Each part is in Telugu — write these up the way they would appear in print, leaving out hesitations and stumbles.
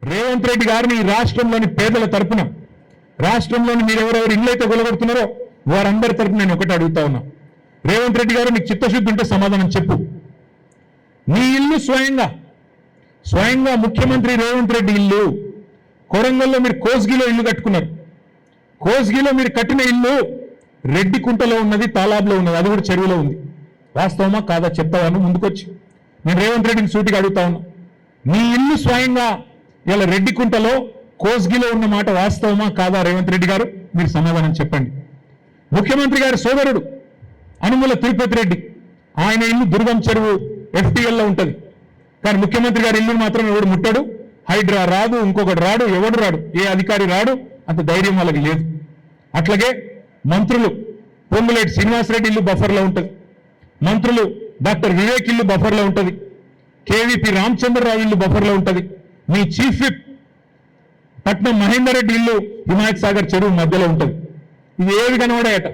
రేవంత్ రెడ్డి గారిని ఈ రాష్ట్రంలోని పేదల తరపున, రాష్ట్రంలోని మీరు ఎవరెవరు ఇల్లు అయితే కొలగొడుతున్నారో వారందరి తరపున నేను ఒకటి అడుగుతా ఉన్నా. రేవంత్ రెడ్డి గారు నీకు చిత్తశుద్ధి ఉంటే సమాధానం చెప్పు. నీ ఇల్లు స్వయంగా ముఖ్యమంత్రి రేవంత్ రెడ్డి ఇల్లు కొడంగల్లో మీరు కోస్గిలో ఇల్లు కట్టుకున్నారు. కోస్గిలో మీరు కట్టిన ఇల్లు రెడ్డికుంటలో ఉన్నది, తాలాబ్లో ఉన్నది, అది కూడా చెరువులో ఉంది. వాస్తవమా కాదా చెప్తావాను ముందుకొచ్చి. నేను రేవంత్ రెడ్డిని సూటిగా అడుగుతా ఉన్నా, నీ ఇల్లు స్వయంగా ఇలా రెడ్డికుంటలో కోస్గిలో ఉన్న మాట వాస్తవమా కాదా రేవంత్ రెడ్డి గారు? మీరు సమాధానం చెప్పండి. ముఖ్యమంత్రి గారి సోదరుడు అనుముల తిరుపతి రెడ్డి, ఆయన ఇల్లు దుర్గం చెరువు FTL లో ఉంటుంది. కానీ ముఖ్యమంత్రి గారి ఇల్లు మాత్రం ఎవడు ముట్టడు, హైడ్రా రాదు, ఇంకొకటి రాడు, ఎవడు రాడు, ఏ అధికారి రాడు, అంత ధైర్యం వాళ్ళకి లేదు. అట్లాగే మంత్రులు పొంగులేటి శ్రీనివాసరెడ్డి ఇల్లు బఫర్లో ఉంటుంది, మంత్రులు డాక్టర్ వివేక్ ఇల్లు బఫర్లో ఉంటుంది, KVP రామచంద్రరావు ఇల్లు బఫర్లో ఉంటుంది, మీ చీఫ్ విప్ పట్నం మహేందర్ రెడ్డి ఇల్లు హిమాయత్ సాగర్ చెరువు మధ్యలో ఉంటుంది. ఇవి ఏవి కనబడాయట,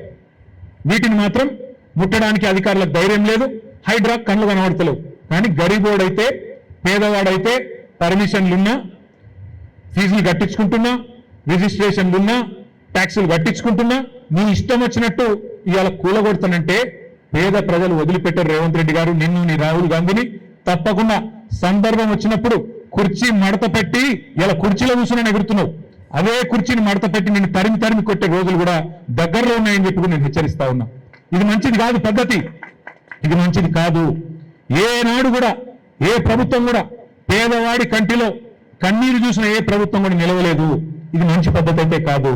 వీటిని మాత్రం ముట్టడానికి అధికారులకు ధైర్యం లేదు, హైడ్రా కళ్ళు కనబడతలేవు. కానీ గరీబోడైతే పేదవాడైతే పర్మిషన్లున్నా, ఫీజులు కట్టించుకుంటున్నా, రిజిస్ట్రేషన్లున్నా, ట్యాక్సులు కట్టించుకుంటున్నా, నీ ఇష్టం వచ్చినట్టు ఇవాళ కూలగొడతానంటే పేద ప్రజలు వదిలిపెట్టారు. రేవంత్ రెడ్డి గారు నిన్ను, నీ రాహుల్ గాంధీని తప్పకుండా సందర్భం వచ్చినప్పుడు కుర్చీ మడత పెట్టి, ఇలా కుర్చీలో కూర్చుని ఎగురుతున్నావు, అదే కుర్చీని మడత పెట్టి నేను తరిమి కొట్టే రోజులు కూడా దగ్గరలో ఉన్నాయని చెప్పి నేను హెచ్చరిస్తా ఉన్నా. ఇది మంచిది కాదు పద్ధతి, ఇది మంచిది కాదు. ఏనాడు కూడా ఏ ప్రభుత్వం కూడా పేదవాడి కంటిలో కన్నీరు చూసిన ఏ ప్రభుత్వం కూడా నిలవలేదు. ఇది మంచి పద్ధతి అయితే కాదు.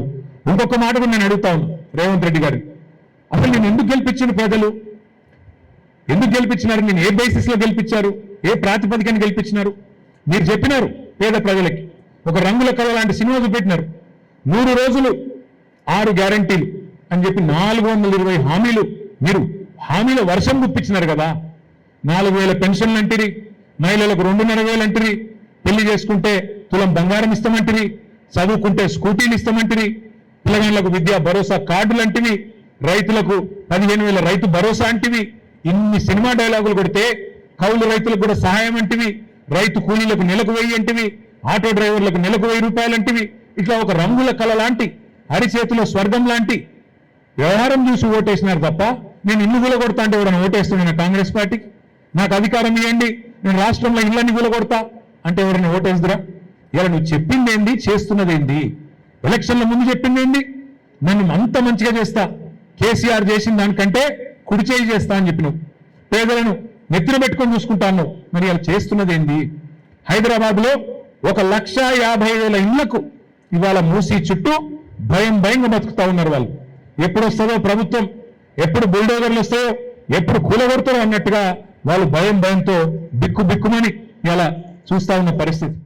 ఇంకొక మాట కూడా నేను అడుగుతా ఉన్నా రేవంత్ రెడ్డి గారు, అసలు నేను ఎందుకు గెలిపించిన పేదలు ఎందుకు గెలిపించినారు? నేను ఏ బేసిస్ లో గెలిపించారు? ఏ ప్రాతిపదికన గెలిపించినారు? మీరు చెప్పినారు పేద ప్రజలకి ఒక రంగుల కళ లాంటి సినిమా చూపెట్టినారు. 100 రోజులు 6 గ్యారంటీలు అని చెప్పి 420 హామీలు, మీరు హామీల వర్షం గుప్పించినారు కదా. 4,000 పెన్షన్లు అంటిరి, మహిళలకు 2,500 అంటిరి, పెళ్లి చేసుకుంటే తులం బంగారం ఇస్తామంటిరి, చదువుకుంటే స్కూటీలు ఇస్తామంటిరి, పిల్లగాళ్లకు విద్యా భరోసా కార్డులు అంటివి, రైతులకు 15,000 రైతు భరోసా అంటివి. ఇన్ని సినిమా డైలాగులు కొడితే కౌలు రైతులకు కూడా సహాయం అంటివి, రైతు కూలీలకు నెలకు 1000 అంటివి, ఆటో డ్రైవర్లకు నెలకు 1000 రూపాయలు అంటివి. ఇట్లా ఒక రంగుల కళ లాంటి, అరిచేతిలో స్వర్గం లాంటి వ్యవహారం చూసి ఓటేసినారు తప్ప నేను ఇల్లు కూలగొడతా అంటే ఎవరైనా ఓటేస్తున్నాను కాంగ్రెస్ పార్టీకి? నాకు అధికారం ఇవ్వండి, నేను రాష్ట్రంలో ఇళ్ళని కూలగొడతా అంటే ఎవరైనా ఓటేస్తురా? ఇలా నువ్వు చెప్పింది ఏంది, చేస్తున్నది ఏంది? ఎలక్షన్ల ముందు చెప్పింది ఏంది? నన్ను అంత మంచిగా చేస్తా, కేసీఆర్ చేసిన దానికంటే కుడి చేయి చేస్తా అని చెప్పినావు. పేదలను నెత్తిన పెట్టుకొని చూసుకుంటాను. మరి అలా చేస్తున్నది ఏంది? హైదరాబాద్లో 1,50,000 ఇళ్లకు ఇవాళ మూసి చుట్టూ భయంగా బతుకుతా ఉన్నారు వాళ్ళు. ఎప్పుడు వస్తుందో ప్రభుత్వం, ఎప్పుడు బుల్డోజర్లు వస్తాయో, ఎప్పుడు కూలగొడతారో అన్నట్టుగా వాళ్ళు భయంతో బిక్కుమని ఇలా చూస్తా ఉన్న పరిస్థితి.